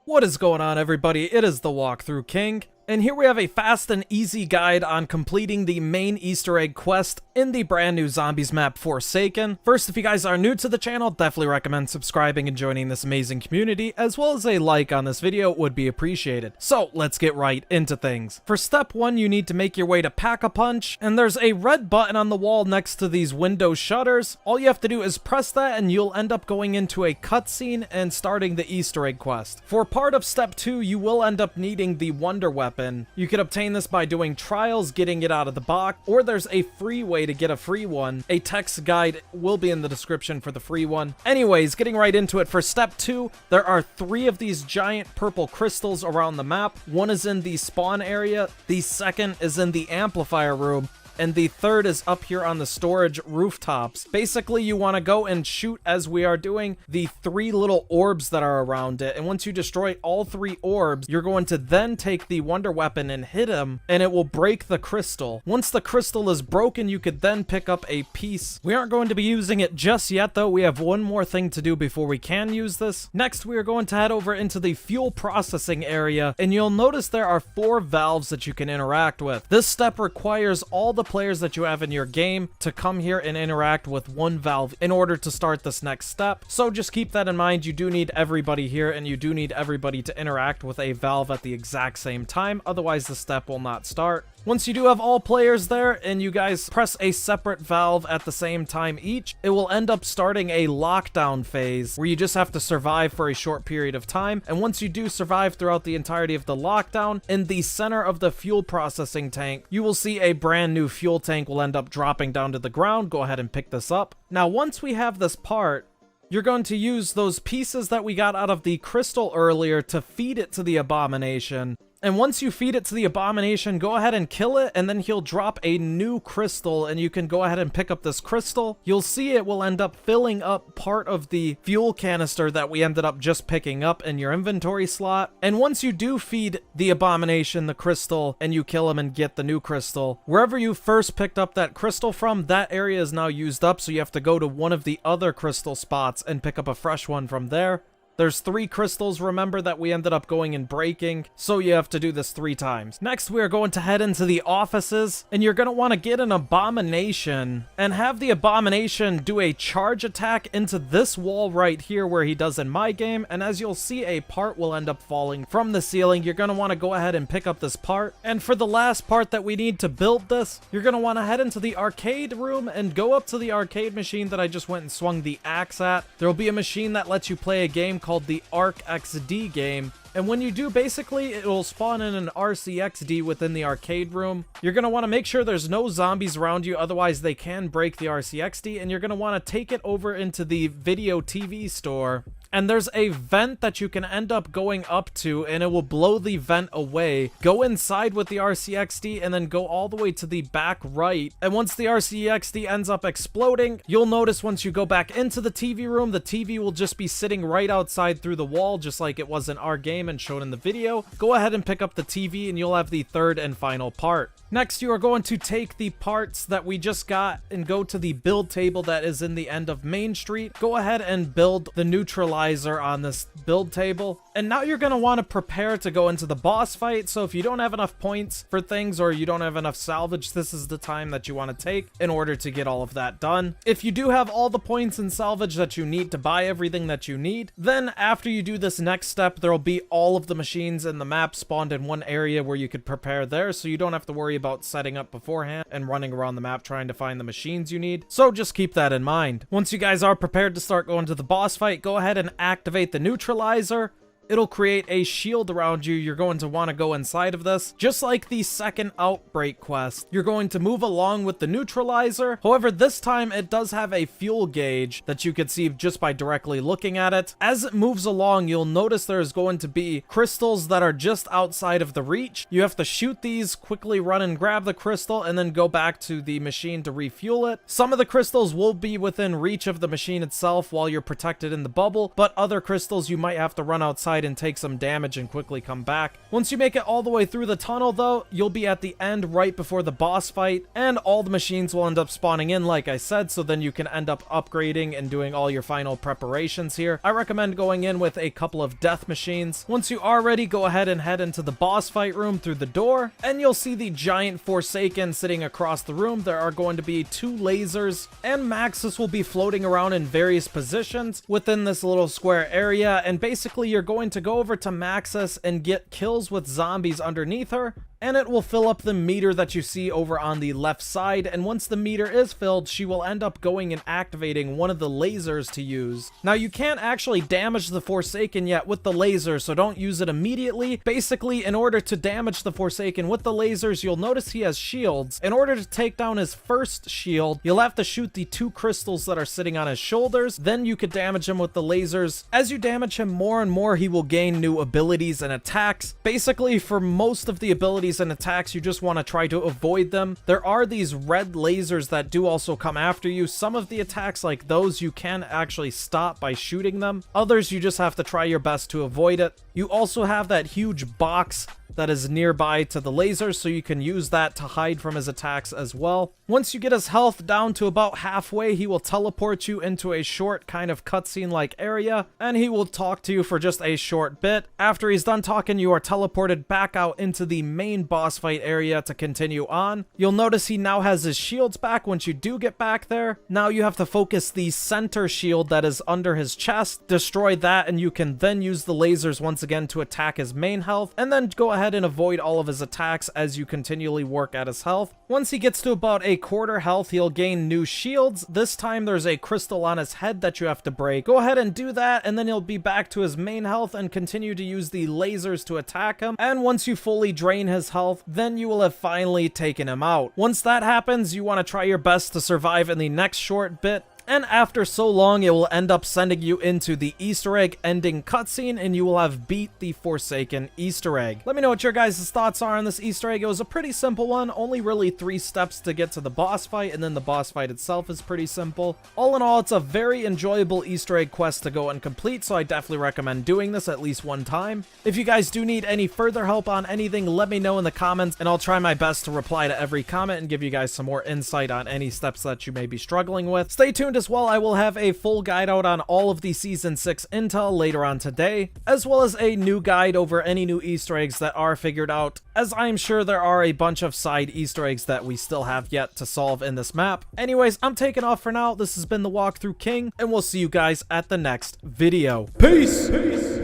What is going on, everybody? It is TheWalkthroughKing, and here we have a fast and easy guide on completing the main Easter egg quest in the brand new zombies map Forsaken. First, if you guys are new to the channel, definitely recommend subscribing and joining this amazing community, as well as a like on this video would be appreciated. So let's get right into things. For step 1, you need to make your way to Pack-a-Punch, and there's a red button on the wall next to these window shutters. All you have to do is press that and you'll end up going into a cutscene and starting the Easter egg quest. For part of step 2, you will end up needing the wonder weapon. You can obtain this by doing trials, getting it out of the box, or there's a free way to get a free one. A text guide will be in the description for the free one. Anyways, getting right into it, for step 2, there are 3 of these giant purple crystals around the map. One is in the spawn area, the second is in the amplifier room, and the third is up here on the storage rooftops. Basically, you want to go and shoot, as we are doing, the 3 little orbs that are around it. And once you destroy all 3 orbs, you're going to then take the wonder weapon and hit him, and it will break the crystal. Once the crystal is broken, you could then pick up a piece. We aren't going to be using it just yet, though. We have one more thing to do before we can use this. Next, we are going to head over into the fuel processing area, and you'll notice there are 4 valves that you can interact with. This step requires all the players that you have in your game to come here and interact with one valve in order to start this next step. So just keep that in mind. You do need everybody here, and you do need everybody to interact with a valve at the exact same time. Otherwise, the step will not start. Once you do have all players there and you guys press a separate valve at the same time each, it will end up starting a lockdown phase where you just have to survive for a short period of time. And once you do survive throughout the entirety of the lockdown, in the center of the fuel processing tank, you will see a brand new fuel tank will end up dropping down to the ground. Go ahead and pick this up. Now, once we have this part, you're going to use those pieces that we got out of the crystal earlier to feed it to the Abomination. And once you feed it to the Abomination, go ahead and kill it, and then he'll drop a new crystal, and you can go ahead and pick up this crystal. You'll see it will end up filling up part of the fuel canister that we ended up just picking up in your inventory slot. And once you do feed the Abomination the crystal, and you kill him and get the new crystal, wherever you first picked up that crystal from, that area is now used up, so you have to go to one of the other crystal spots and pick up a fresh one from there. There's 3 crystals, remember, that we ended up going and breaking, so you have to do this 3 times. Next, we are going to head into the offices, and you're going to want to get an Abomination and have the Abomination do a charge attack into this wall right here where he does in my game, and as you'll see, a part will end up falling from the ceiling. You're going to want to go ahead and pick up this part, and for the last part that we need to build this, you're going to want to head into the arcade room and go up to the arcade machine that I just went and swung the axe at. There will be a machine that lets you play a game called the Arc XD game. And when you do, basically, it will spawn in an RCXD within the arcade room. You're going to want to make sure there's no zombies around you, otherwise they can break the RCXD, and you're going to want to take it over into the video TV store. And there's a vent that you can end up going up to, and it will blow the vent away. Go inside with the RCXD and then go all the way to the back right. And once the RCXD ends up exploding, you'll notice once you go back into the TV room, the TV will just be sitting right outside through the wall, just like it was in our game and shown in the video. Go ahead and pick up the TV and you'll have the third and final part. Next, you are going to take the parts that we just got and go to the build table that is in the end of Main Street. Go ahead and build the neutralizer on this build table. And now you're going to want to prepare to go into the boss fight. So if you don't have enough points for things or you don't have enough salvage, this is the time that you want to take in order to get all of that done. If you do have all the points and salvage that you need to buy everything that you need, then after you do this next step, there will be all of the machines in the map spawned in one area where you could prepare there, so you don't have to worry about setting up beforehand and running around the map trying to find the machines you need. So just keep that in mind. Once you guys are prepared to start going to the boss fight, go ahead and activate the neutralizer. It'll create a shield around you. You're going to want to go inside of this. Just like the second outbreak quest, you're going to move along with the neutralizer. However, this time it does have a fuel gauge that you could see just by directly looking at it. As it moves along, you'll notice there's going to be crystals that are just outside of the reach. You have to shoot these, quickly run and grab the crystal, and then go back to the machine to refuel it. Some of the crystals will be within reach of the machine itself while you're protected in the bubble, but other crystals you might have to run outside side and take some damage and quickly come back. Once you make it all the way through the tunnel though, you'll be at the end right before the boss fight, and all the machines will end up spawning in like I said, so then you can end up upgrading and doing all your final preparations here. I recommend going in with a couple of death machines. Once you are ready, go ahead and head into the boss fight room through the door, and you'll see the giant Forsaken sitting across the room. There are going to be 2 lasers, and Maxis will be floating around in various positions within this little square area, and basically you're going to go over to Maxis and get kills with zombies underneath her, and it will fill up the meter that you see over on the left side, and once the meter is filled, she will end up going and activating one of the lasers to use. Now, you can't actually damage the Forsaken yet with the laser, so don't use it immediately. Basically, in order to damage the Forsaken with the lasers, you'll notice he has shields. In order to take down his first shield, you'll have to shoot the 2 crystals that are sitting on his shoulders, then you could damage him with the lasers. As you damage him more and more, he will gain new abilities and attacks. Basically, for most of the abilities and attacks, you just want to try to avoid them. There are these red lasers that do also come after you. Some of the attacks like those you can actually stop by shooting them. Others you just have to try your best to avoid it. You also have that huge box that is nearby to the lasers, so you can use that to hide from his attacks as well. Once you get his health down to about halfway, he will teleport you into a short kind of cutscene like area, and he will talk to you for just a short bit. After he's done talking, you are teleported back out into the main boss fight area to continue on. You'll notice he now has his shields back once you do get back there. Now you have to focus the center shield that is under his chest, destroy that, and you can then use the lasers once again to attack his main health, and then go ahead and avoid all of his attacks as you continually work at his health. Once he gets to about a quarter health, he'll gain new shields. This time there's a crystal on his head that you have to break. Go ahead and do that, and then he'll be back to his main health and continue to use the lasers to attack him. And once you fully drain his health, then you will have finally taken him out. Once that happens, you want to try your best to survive in the next short bit. And after so long, it will end up sending you into the Easter egg ending cutscene, and you will have beat the Forsaken Easter egg. Let me know what your guys' thoughts are on this Easter egg. It was a pretty simple one, only really 3 steps to get to the boss fight, and then the boss fight itself is pretty simple. All in all, it's a very enjoyable Easter egg quest to go and complete, so I definitely recommend doing this at least one time. If you guys do need any further help on anything, let me know in the comments, and I'll try my best to reply to every comment and give you guys some more insight on any steps that you may be struggling with. Stay tuned as well. I will have a full guide out on all of the Season 6 intel later on today, as well as a new guide over any new Easter eggs that are figured out, as I'm sure there are a bunch of side Easter eggs that we still have yet to solve in this map. Anyways, I'm taking off for now. This has been TheWalkthroughKing, and we'll see you guys at the next video. Peace!